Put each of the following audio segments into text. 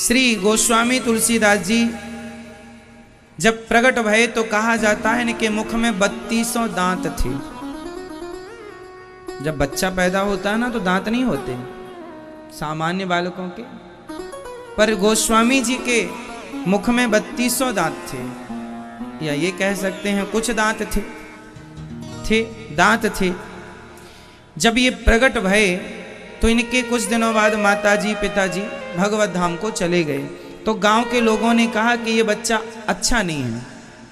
श्री गोस्वामी तुलसीदास जी जब प्रकट भये तो कहा जाता है इनके मुख में 3200 दांत थे। जब बच्चा पैदा होता है ना तो दांत नहीं होते सामान्य बालकों के, पर गोस्वामी जी के मुख में 3200 दांत थे, या ये कह सकते हैं कुछ दांत दांत थे। जब ये प्रकट भये तो इनके कुछ दिनों बाद माताजी पिताजी भगवत धाम को चले गए। तो गांव के लोगों ने कहा कि ये बच्चा अच्छा नहीं है,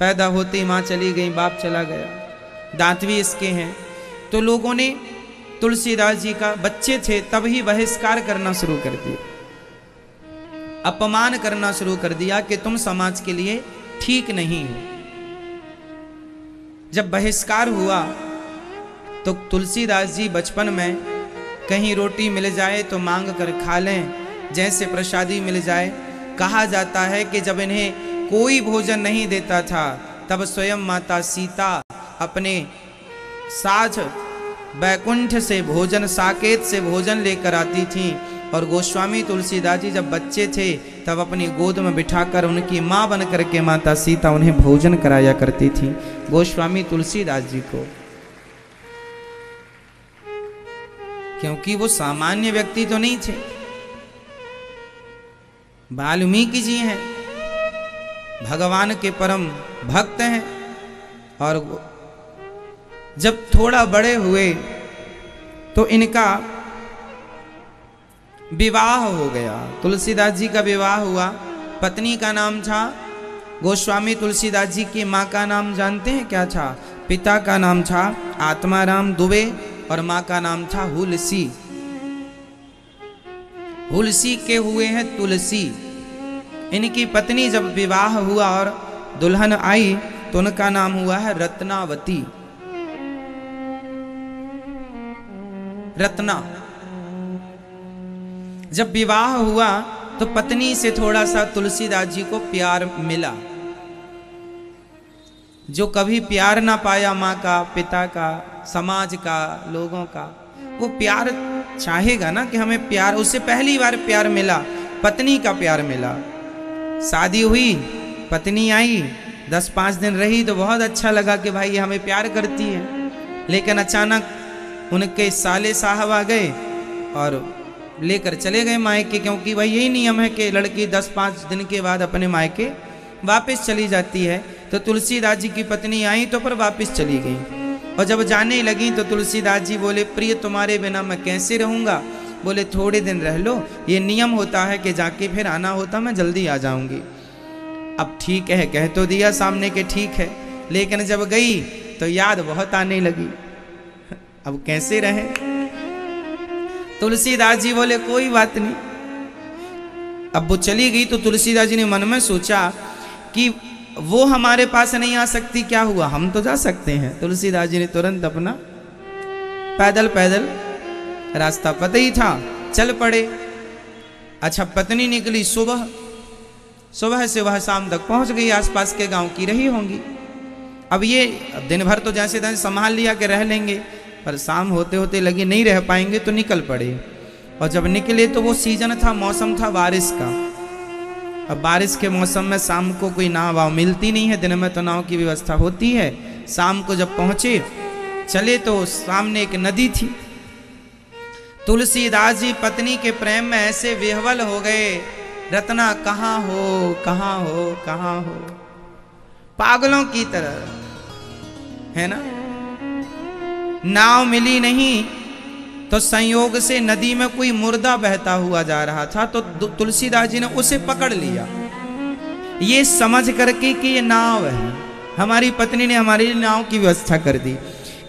पैदा होते ही माँ चली गई, बाप चला गया, दांत भी इसके हैं। तो लोगों ने तुलसीदास जी का, बच्चे थे तभी बहिष्कार करना शुरू कर दिया, अपमान करना शुरू कर दिया कि तुम समाज के लिए ठीक नहीं हो। जब बहिष्कार हुआ तो तुलसीदास जी बचपन में कहीं रोटी मिल जाए तो मांग कर खा लें, जैसे प्रसादी मिल जाए। कहा जाता है कि जब इन्हें कोई भोजन नहीं देता था तब स्वयं माता सीता अपने साथ बैकुंठ से भोजन, साकेत से भोजन लेकर आती थी। और गोस्वामी तुलसीदास जी जब बच्चे थे तब अपनी गोद में बिठाकर उनकी माँ बन करके माता सीता उन्हें भोजन कराया करती थी, गोस्वामी तुलसीदास जी को। क्योंकि वो सामान्य व्यक्ति तो नहीं थे, वाल्मीकि जी हैं, भगवान के परम भक्त हैं। और जब थोड़ा बड़े हुए तो इनका विवाह हो गया, तुलसीदास जी का विवाह हुआ। पत्नी का नाम था, गोस्वामी तुलसीदास जी की माँ का नाम जानते हैं क्या था? पिता का नाम था आत्माराम दुबे और माँ का नाम था हुलसी। हुलसी के हुए हैं तुलसी। इनकी पत्नी जब विवाह हुआ और दुल्हन आई तो उनका नाम हुआ है रत्नावती, रत्ना। जब विवाह हुआ तो पत्नी से थोड़ा सा तुलसीदास जी को प्यार मिला, जो कभी प्यार ना पाया माँ का, पिता का, समाज का, लोगों का, वो प्यार चाहेगा ना कि हमें प्यार। उससे पहली बार प्यार मिला, पत्नी का प्यार मिला। शादी हुई, पत्नी आई, 10-5 दिन रही तो बहुत अच्छा लगा कि भाई ये हमें प्यार करती है। लेकिन अचानक उनके साले साहब आ गए और लेकर चले गए मायके, क्योंकि भाई यही नियम है कि लड़की 10-5 दिन के बाद अपने मायके वापस चली जाती है। तो तुलसीदास जी की पत्नी आई तो पर वापस चली गई, और जब जाने लगी तो तुलसीदास जी बोले, प्रिय तुम्हारे बिना मैं कैसे रहूँगा? बोले थोड़े दिन रह लो, ये नियम होता है कि जाके फिर आना होता, मैं जल्दी आ जाऊंगी। अब ठीक है कह तो दिया सामने के ठीक है, लेकिन जब गई तो याद बहुत आने लगी, अब कैसे रहे? तुलसीदास जी बोले कोई बात नहीं। अब वो चली गई तो तुलसीदास जी ने मन में सोचा कि वो हमारे पास नहीं आ सकती, क्या हुआ, हम तो जा सकते हैं। तुलसीदास जी ने तुरंत अपना पैदल पैदल, रास्ता पता ही था, चल पड़े। अच्छा, पत्नी निकली सुबह, सुबह से वह शाम तक पहुंच गई, आसपास के गांव की रही होंगी। अब ये दिन भर तो जैसे तैसे संभाल लिया कि रह लेंगे, पर शाम होते होते लगी नहीं रह पाएंगे तो निकल पड़े। और जब निकले तो वो सीजन था, मौसम था बारिश का। अब बारिश के मौसम में शाम को कोई नाव वाव मिलती नहीं है, दिन में तो नाव की व्यवस्था होती है। शाम को जब पहुंचे, चले तो सामने एक नदी थी। तुलसीदास जी पत्नी के प्रेम में ऐसे विह्वल हो गए, रत्ना कहाँ हो, कहाँ हो, कहाँ हो, पागलों की तरह, है ना। नाव मिली नहीं तो संयोग से नदी में कोई मुर्दा बहता हुआ जा रहा था, तो तुलसीदास जी ने उसे पकड़ लिया, ये समझ करके कि ये नाव है, हमारी पत्नी ने हमारी नाव की व्यवस्था कर दी।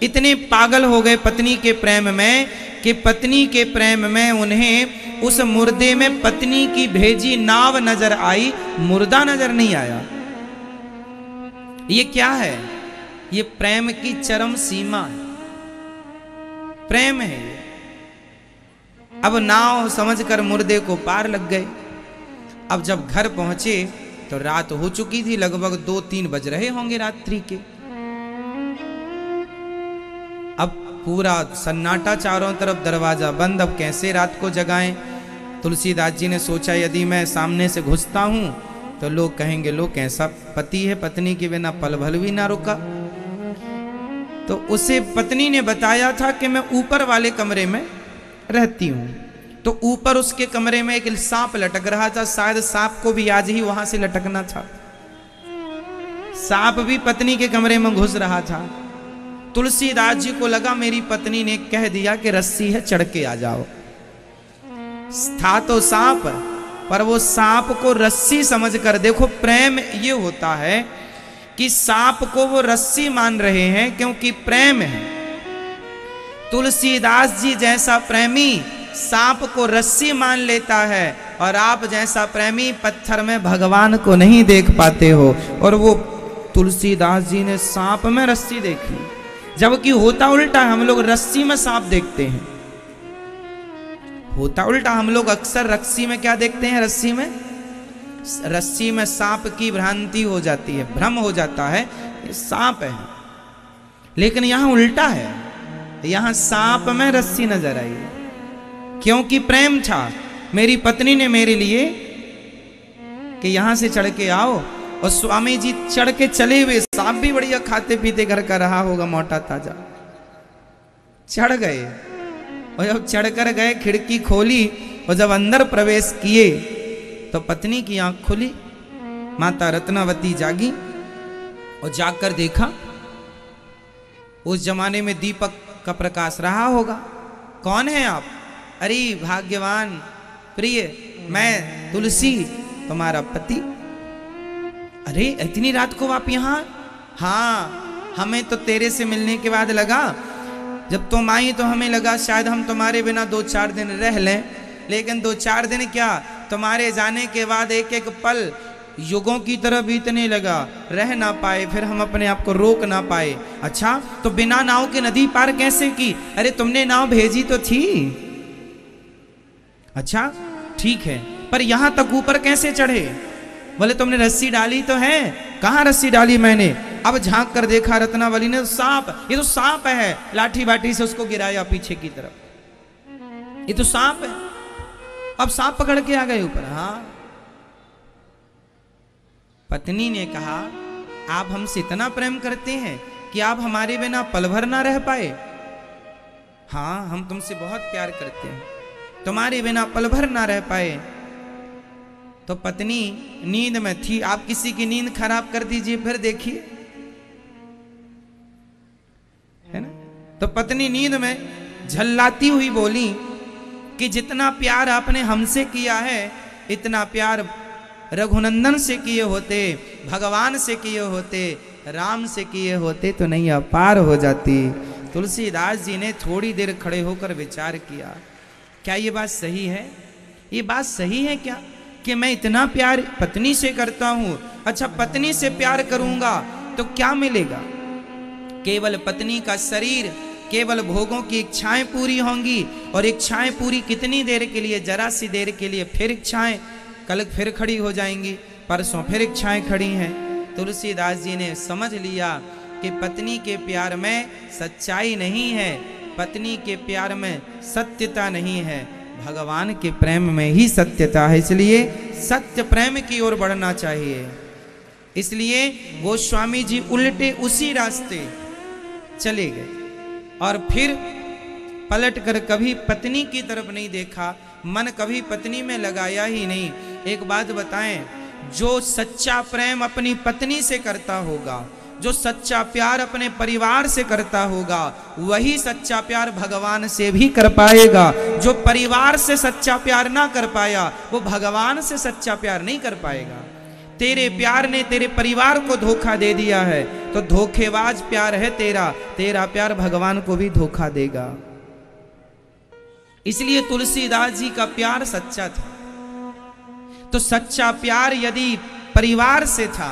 इतने पागल हो गए पत्नी के प्रेम में कि पत्नी के प्रेम में उन्हें उस मुर्दे में पत्नी की भेजी नाव नजर आई, मुर्दा नजर नहीं आया। ये क्या है? ये प्रेम की चरम सीमा है, प्रेम है। अब नाव समझकर मुर्दे को पार लग गए। अब जब घर पहुंचे तो रात हो चुकी थी, लगभग 2-3 बज रहे होंगे रात्रि के। अब पूरा सन्नाटा, चारों तरफ दरवाजा बंद, अब कैसे रात को जगाएं? तुलसीदास जी ने सोचा यदि मैं सामने से घुसता हूं तो लोग कहेंगे लो कैसा पति है, पत्नी के बिना पल भर भी ना रुका। तो उसे पत्नी ने बताया था कि मैं ऊपर वाले कमरे में रहती हूं। तो ऊपर उसके कमरे में एक सांप लटक रहा था, शायद सांप को भी आज ही वहां से लटकना था। सांप भी पत्नी के कमरे में घुस रहा था। तुलसीदास जी को लगा मेरी पत्नी ने कह दिया कि रस्सी है चढ़ के आ जाओ। था तो सांप, पर वो सांप को रस्सी समझकर, देखो प्रेम ये होता है कि सांप को वो रस्सी मान रहे हैं क्योंकि प्रेम है। तुलसीदास जी जैसा प्रेमी सांप को रस्सी मान लेता है, और आप जैसा प्रेमी पत्थर में भगवान को नहीं देख पाते हो। और वो तुलसीदास जी ने सांप में रस्सी देखी, जबकि होता उल्टा, हम लोग रस्सी में सांप देखते हैं। होता उल्टा, हम लोग अक्सर रस्सी में क्या देखते हैं? रस्सी में सांप की भ्रांति हो जाती है, भ्रम हो जाता है, ये सांप है। लेकिन यहां उल्टा है, यहां सांप में रस्सी नजर आई, क्योंकि प्रेम था। मेरी पत्नी ने मेरे लिए कि यहां से चढ़ के आओ, और स्वामी जी चढ़ के चले हुए। सांप भी बढ़िया खाते पीते घर का रहा होगा, मोटा ताजा। चढ़ गए, और जब चढ़कर गए खिड़की खोली, और जब अंदर प्रवेश किए तो पत्नी की आंख खुली। माता रत्नावती जागी और जाकर देखा, उस जमाने में दीपक का प्रकाश रहा होगा। कौन है आप? अरे भाग्यवान प्रिय, मैं तुलसी, तुम्हारा पति। अरे इतनी रात को आप यहाँ? हाँ, हमें तो तेरे से मिलने के बाद लगा, जब तुम आई तो हमें लगा शायद हम तुम्हारे बिना 2-4 दिन रह लें। लेकिन 2-4 दिन क्या, तुम्हारे जाने के बाद एक एक पल युगों की तरह बीतने लगा। रह ना पाए, फिर हम अपने आप को रोक ना पाए। अच्छा, तो बिना नाव के नदी पार कैसे की? अरे तुमने नाव भेजी तो थी। अच्छा ठीक है, पर यहां तक ऊपर कैसे चढ़े? बोले तुमने रस्सी डाली तो है। कहां रस्सी डाली मैंने? अब झांक कर देखा रत्नावली ने, सांप, ये तो सांप है। लाठी बाटी से उसको गिराया पीछे की तरफ, ये तो सांप है। अब सांप पकड़ के आ गए ऊपर। हाँ, पत्नी ने कहा आप हमसे इतना प्रेम करते हैं कि आप हमारे बिना पल भर ना रह पाए? हाँ, हम तुमसे बहुत प्यार करते हैं, तुम्हारे बिना पल भर ना रह पाए। तो पत्नी नींद में थी। आप किसी की नींद खराब कर दीजिए, फिर देखिए, है ना। तो पत्नी नींद में झल्लाती हुई बोली कि जितना प्यार आपने हमसे किया है, इतना प्यार रघुनंदन से किए होते, भगवान से किए होते, राम से किए होते तो नहीं अपार हो जाती। तुलसीदास जी ने थोड़ी देर खड़े होकर विचार किया, क्या ये बात सही है? ये बात सही है क्या कि मैं इतना प्यार पत्नी से करता हूं? अच्छा, पत्नी से प्यार करूंगा तो क्या मिलेगा? केवल पत्नी का शरीर, केवल भोगों की इच्छाएं पूरी होंगी। और इच्छाएं पूरी कितनी देर के लिए? जरा सी देर के लिए। फिर इच्छाएं कल फिर खड़ी हो जाएंगी, परसों फिर इच्छाएं खड़ी हैं। तुलसीदास जी ने समझ लिया कि पत्नी के प्यार में सच्चाई नहीं है, पत्नी के प्यार में सत्यता नहीं है, भगवान के प्रेम में ही सत्यता है। इसलिए सत्य प्रेम की ओर बढ़ना चाहिए। इसलिए गोस्वामी जी उल्टे उसी रास्ते चले गए, और फिर पलट कर कभी पत्नी की तरफ नहीं देखा, मन कभी पत्नी में लगाया ही नहीं। एक बात बताएं, जो सच्चा प्रेम अपनी पत्नी से करता होगा, जो सच्चा प्यार अपने परिवार से करता होगा, वही सच्चा प्यार भगवान से भी कर पाएगा। जो परिवार से सच्चा प्यार ना कर पाया, वो भगवान से सच्चा प्यार नहीं कर पाएगा। तेरे प्यार ने तेरे परिवार को धोखा दे दिया है, तो धोखेबाज प्यार है तेरा, तेरा प्यार भगवान को भी धोखा देगा। इसलिए तुलसीदास जी का प्यार सच्चा था। तो सच्चा प्यार यदि परिवार से था,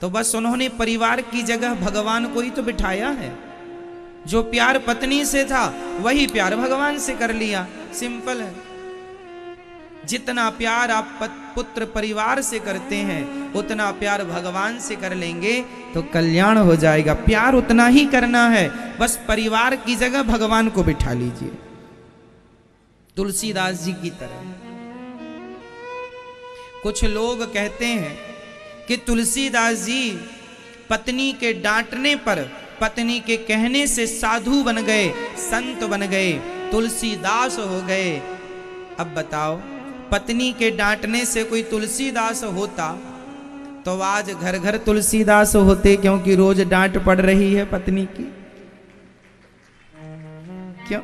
तो बस उन्होंने परिवार की जगह भगवान को ही तो बिठाया है। जो प्यार पत्नी से था, वही प्यार भगवान से कर लिया। सिंपल है। जितना प्यार आप पुत्र परिवार से करते हैं, उतना प्यार भगवान से कर लेंगे तो कल्याण हो जाएगा। प्यार उतना ही करना है, बस परिवार की जगह भगवान को बिठा लीजिए। तुलसीदास जी की तरह। कुछ लोग कहते हैं कि तुलसीदास जी पत्नी के डांटने पर, पत्नी के कहने से साधु बन गए, संत बन गए, तुलसीदास हो गए। अब बताओ, पत्नी के डांटने से कोई तुलसीदास होता तो आज घर घर तुलसीदास होते, क्योंकि रोज डांट पड़ रही है पत्नी की। क्यों?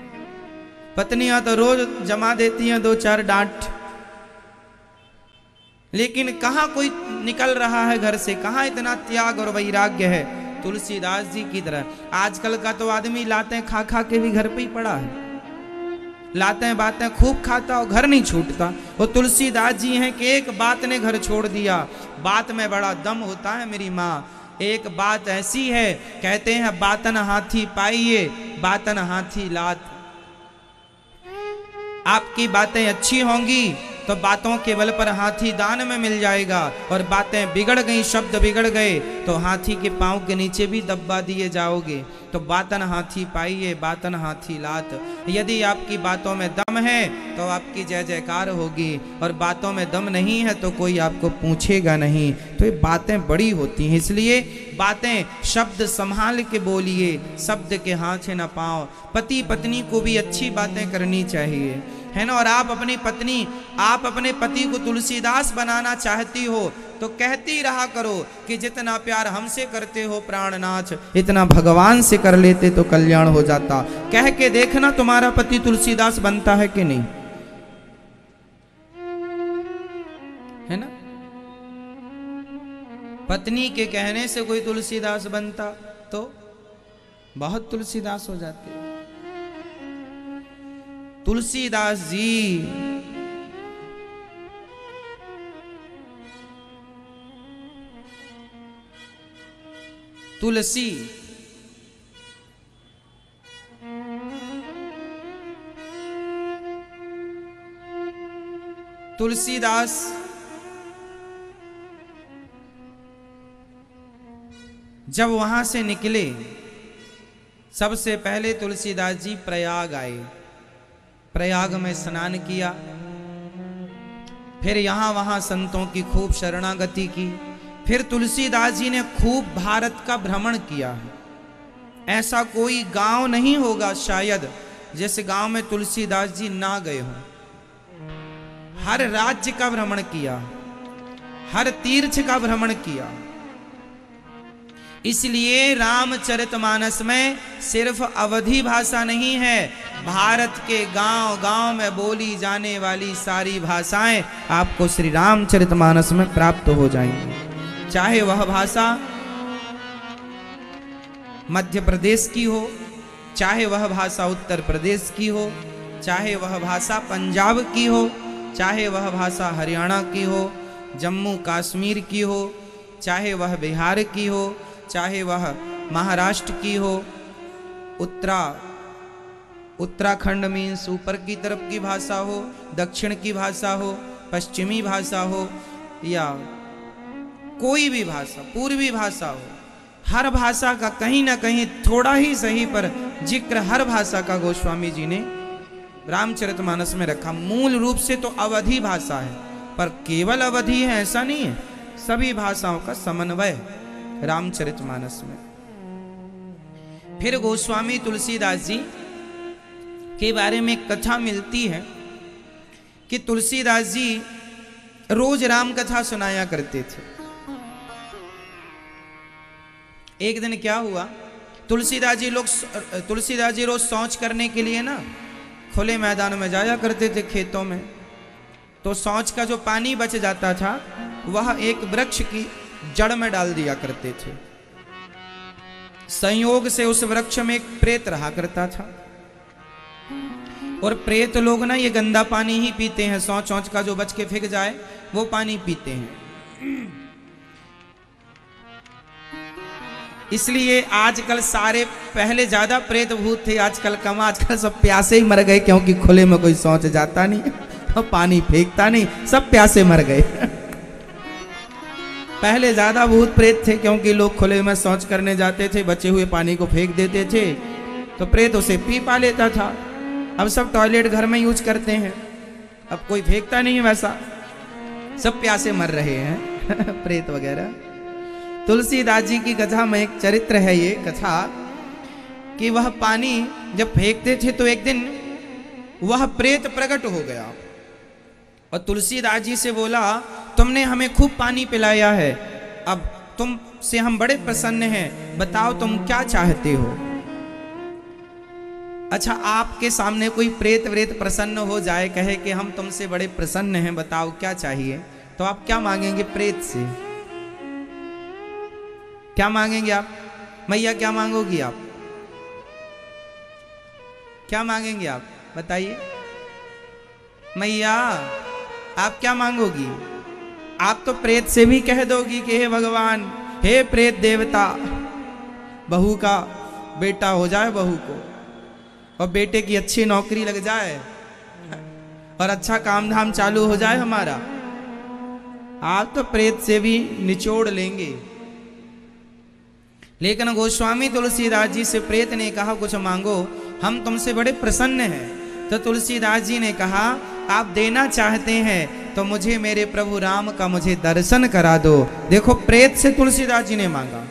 पत्नियां तो रोज जमा देती हैं 2-4 डांट, लेकिन कहां कोई निकल रहा है घर से, कहां इतना त्याग और वैराग्य है तुलसीदास जी की तरह। आजकल का तो आदमी लाते खा खा के भी घर पे ही पड़ा है, लाते बातें खूब खाता और घर नहीं छूटता। वो तुलसीदास जी हैं कि एक बात ने घर छोड़ दिया। बात में बड़ा दम होता है मेरी माँ। एक बात ऐसी है, कहते हैं बातन हाथी पाइए, बातन हाथी लात। आपकी बातें अच्छी होंगी तो बातों के बल पर हाथी दान में मिल जाएगा, और बातें बिगड़ गई, शब्द बिगड़ गए तो हाथी के पांव के नीचे भी दब्बा दिए जाओगे। तो बातन हाथी पाइए, बातन हाथी लात। यदि आपकी बातों में दम है तो आपकी जय जयकार होगी, और बातों में दम नहीं है तो कोई आपको पूछेगा नहीं। तो ये बातें बड़ी होती हैं, इसलिए बातें शब्द संभाल के बोलिए, शब्द के हाथ न पाओ। पति पत्नी को भी अच्छी बातें करनी चाहिए, है ना। और आप अपने पति को तुलसीदास बनाना चाहती हो तो कहती रहा करो कि जितना प्यार हमसे करते हो प्राणनाथ, इतना भगवान से कर लेते तो कल्याण हो जाता। कह के देखना तुम्हारा पति तुलसीदास बनता है कि नहीं, है ना। पत्नी के कहने से कोई तुलसीदास बनता तो बहुत तुलसीदास हो जाते। तुलसीदास जी तुलसी तुलसीदास जब वहां से निकले, सबसे पहले तुलसीदास जी प्रयाग आए, प्रयाग में स्नान किया, फिर यहां वहां संतों की खूब शरणागति की। फिर तुलसीदास जी ने खूब भारत का भ्रमण किया। ऐसा कोई गांव नहीं होगा शायद जिस गांव में तुलसीदास जी ना गए हों। हर राज्य का भ्रमण किया, हर तीर्थ का भ्रमण किया। इसलिए रामचरितमानस में सिर्फ अवधी भाषा नहीं है, भारत के गांव गांव में बोली जाने वाली सारी भाषाएं आपको श्री रामचरितमानस में प्राप्त हो जाएंगी। चाहे वह भाषा मध्य प्रदेश की हो, चाहे वह भाषा उत्तर प्रदेश की हो, चाहे वह भाषा पंजाब की हो, चाहे वह भाषा हरियाणा की हो, जम्मू कश्मीर की हो, चाहे वह बिहार की हो, चाहे वह महाराष्ट्र की हो, उत्तराखंड मीन्स ऊपर की तरफ की भाषा हो, दक्षिण की भाषा हो, पश्चिमी भाषा हो, या कोई भी भाषा, पूर्वी भाषा हो, हर भाषा का कहीं ना कहीं थोड़ा ही सही पर जिक्र हर भाषा का गोस्वामी जी ने रामचरितमानस में रखा। मूल रूप से तो अवधी भाषा है, पर केवल अवधी है ऐसा नहीं है, सभी भाषाओं का समन्वय रामचरितमानस में। फिर गोस्वामी तुलसीदास जी के बारे में कथा मिलती है कि तुलसीदास जी रोज राम कथा सुनाया करते थे। एक दिन क्या हुआ, तुलसीदास जी रोज शौच करने के लिए ना खुले मैदान में जाया करते थे, खेतों में। तो शौच का जो पानी बच जाता था वह एक वृक्ष की जड़ में डाल दिया करते थे। संयोग से उस वृक्ष में एक प्रेत रहा करता था, और प्रेत लोग ना ये गंदा पानी ही पीते हैं, शौच औच का जो बच के फेंक जाए वो पानी पीते हैं। इसलिए आजकल सारे, पहले ज्यादा प्रेत भूत थे, आजकल कम, आजकल सब प्यासे ही मर गए, क्योंकि खुले में कोई शौच जाता नहीं और पानी फेंकता नहीं, सब प्यासे मर गए। पहले ज्यादा भूत प्रेत थे, क्योंकि लोग खुले में शौच करने जाते थे, बचे हुए पानी को फेंक देते थे, तो प्रेत उसे पी पा लेता था। अब सब टॉयलेट घर में यूज करते हैं, अब कोई फेंकता नहीं है वैसा, सब प्यासे मर रहे हैं प्रेत वगैरह। तुलसीदास जी की कथा में एक चरित्र है ये कथा कि वह पानी जब फेंकते थे तो एक दिन वह प्रेत प्रकट हो गया और तुलसीदास जी से बोला, तुमने हमें खूब पानी पिलाया है, अब तुमसे हम बड़े प्रसन्न हैं, बताओ तुम क्या चाहते हो। अच्छा, आपके सामने कोई प्रेत व्रेत प्रसन्न हो जाए, कहे कि हम तुमसे बड़े प्रसन्न हैं, बताओ क्या चाहिए, तो आप क्या मांगेंगे प्रेत से? क्या मांगेंगे आप? मैया क्या मांगोगी आप? क्या मांगेंगे आप बताइए? मैया आप क्या मांगोगी? आप तो प्रेत से भी कह दोगी कि हे भगवान, हे प्रेत देवता, बहू का बेटा हो जाए बहू को, और बेटे की अच्छी नौकरी लग जाए और अच्छा काम धाम चालू हो जाए हमारा। आप तो प्रेत से भी निचोड़ लेंगे। लेकिन गोस्वामी तुलसीदास जी से प्रेत ने कहा, कुछ मांगो, हम तुमसे बड़े प्रसन्न हैं। तो तुलसीदास जी ने कहा, आप देना चाहते हैं तो मुझे मेरे प्रभु राम का मुझे दर्शन करा दो। देखो, प्रेत से तुलसीदास जी ने मांगा।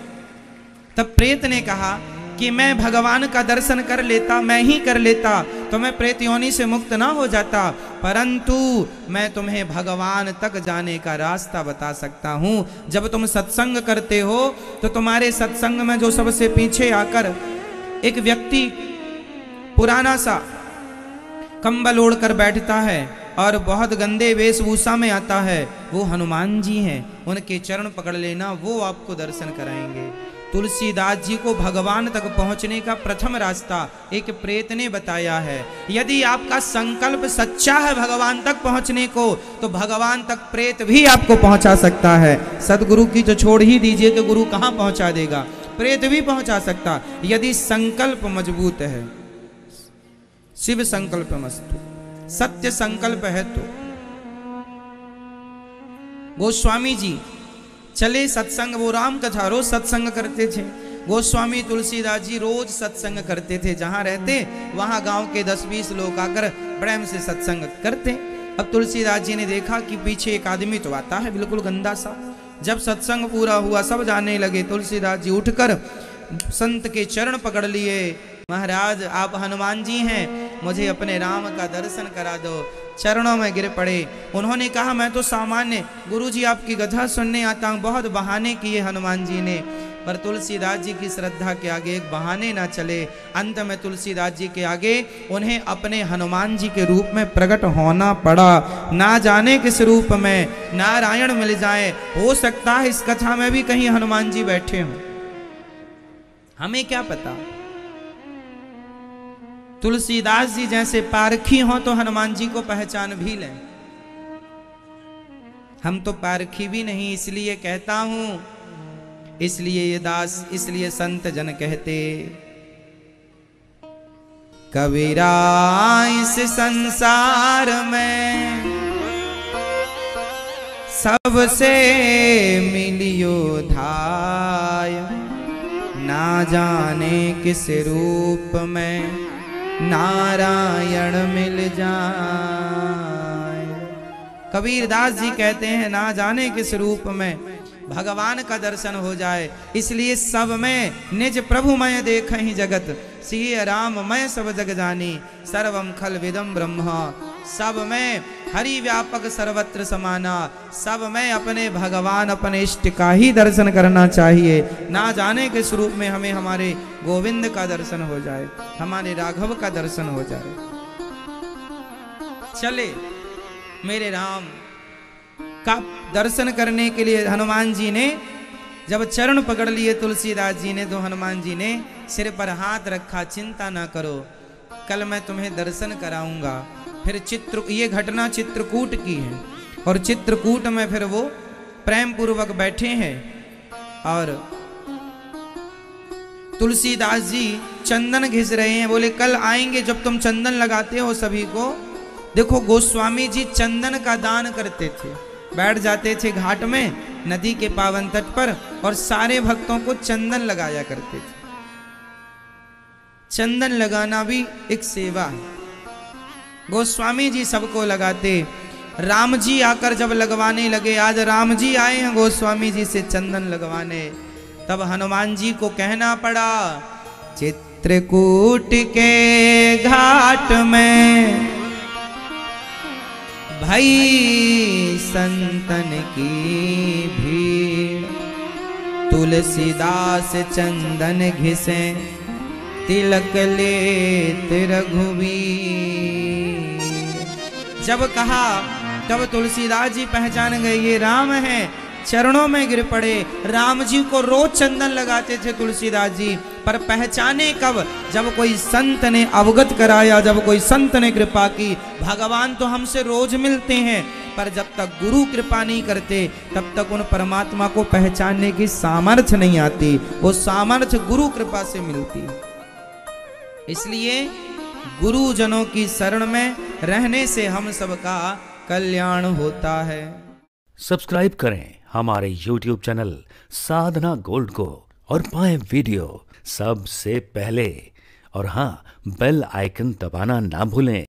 तब प्रेत ने कहा कि मैं भगवान का दर्शन कर लेता, मैं ही कर लेता, तो मैं प्रेत योनि से मुक्त ना हो जाता, परंतु मैं तुम्हें भगवान तक जाने का रास्ता बता सकता हूं। जब तुम सत्संग करते हो तो तुम्हारे सत्संग में जो सबसे पीछे आकर एक व्यक्ति पुराना सा कंबल ओढ़कर बैठता है और बहुत गंदे वेशभूषा में आता है, वो हनुमान जी हैं। उनके चरण पकड़ लेना, वो आपको दर्शन कराएंगे। तुलसीदास जी को भगवान तक पहुंचने का प्रथम रास्ता एक प्रेत ने बताया है। यदि आपका संकल्प सच्चा है भगवान तक पहुंचने को, तो भगवान तक प्रेत भी आपको पहुंचा सकता है। सदगुरु की तो छोड़ ही दीजिए कि गुरु कहां पहुंचा देगा, प्रेत भी पहुंचा सकता, यदि संकल्प मजबूत है। शिव संकल्प मस्तु, सत्य संकल्प है। तो गोस्वामी जी चले सत्संग, वो राम कथा रोज सत्संग करते थे। गोस्वामी तुलसीदास जी रोज सत्संग करते थे, जहां रहते वहां गांव के 10-20 लोग आकर प्रेम से सत्संग करते। अब तुलसीदास जी ने देखा कि पीछे एक आदमी तो आता है बिल्कुल गंदा सा। जब सत्संग पूरा हुआ, सब जाने लगे, तुलसीदास जी उठकर संत के चरण पकड़ लिए, महाराज आप हनुमान जी हैं, मुझे अपने राम का दर्शन करा दो। चरणों में गिर पड़े। उन्होंने कहा, मैं तो सामान्य गुरुजी आपकी कथा सुनने आता हूँ, बहुत बहाने किए हनुमान जी ने। पर तुलसीदास जी की श्रद्धा के आगे एक बहाने ना चले। अंत में तुलसीदास जी के आगे उन्हें अपने हनुमान जी के रूप में प्रकट होना पड़ा। ना जाने किस रूप में नारायण मिल जाए, हो सकता है इस कथा में भी कहीं हनुमान जी बैठे हों, हमें क्या पता। तुलसीदास जी जैसे पारखी हों तो हनुमान जी को पहचान भी लें। हम तो पारखी भी नहीं, इसलिए कहता हूं, इसलिए ये दास, इसलिए संत जन कहते, कबीरा इस संसार में सबसे मिलियो धाय, ना जाने किस रूप में नारायण मिल जाए। कबीरदास जी कहते हैं, ना जाने किस रूप में भगवान का दर्शन हो जाए। इसलिए सब में निज प्रभु मय देखहि जगत, सिय राम मय सब जग जानी, सर्वम खल विदम ब्रह्म। सब में हरि व्यापक सर्वत्र समाना, सब में अपने भगवान अपने इष्ट का ही दर्शन करना चाहिए। ना जाने किस रूप में हमें हमारे गोविंद का दर्शन हो जाए, हमारे राघव का दर्शन हो जाए। चले मेरे राम का दर्शन करने के लिए हनुमान जी ने जब चरण पकड़ लिए तुलसीदास जी ने, तो हनुमान जी ने सिर पर हाथ रखा, चिंता ना करो, कल मैं तुम्हें दर्शन कराऊंगा। फिर ये घटना चित्रकूट की है, और चित्रकूट में फिर वो प्रेम पूर्वक बैठे हैं और तुलसीदास जी चंदन घिस रहे हैं। बोले कल आएंगे जब तुम चंदन लगाते हो सभी को। देखो गोस्वामी जी चंदन का दान करते थे, बैठ जाते थे घाट में नदी के पावन तट पर और सारे भक्तों को चंदन लगाया करते थे। चंदन लगाना भी एक सेवा है। गोस्वामी जी सबको लगाते। राम जी आकर जब लगवाने लगे, आज राम जी आए हैं गोस्वामी जी से चंदन लगवाने, तब हनुमान जी को कहना पड़ा, चित्रकूट के घाट में भई संतन की भीड़, तुलसीदास चंदन घिसे तिलक लेत रघुवीर। जब कहा तब तुलसीदास जी पहचान गए ये राम हैं, चरणों में गिर पड़े। राम जी को रोज चंदन लगाते थे तुलसीदास जी, पर पहचाने कब, जब कोई संत ने अवगत कराया, जब कोई संत ने कृपा की। भगवान तो हमसे रोज मिलते हैं, पर जब तक गुरु कृपा नहीं करते तब तक उन परमात्मा को पहचानने की सामर्थ्य नहीं आती। वो सामर्थ्य गुरु कृपा से मिलती। इसलिए गुरुजनों की शरण में रहने से हम सबका कल्याण होता है। सब्सक्राइब करें हमारे YouTube चैनल साधना गोल्ड को और पाएं वीडियो सबसे पहले। और हाँ, बेल आइकन दबाना ना भूलें।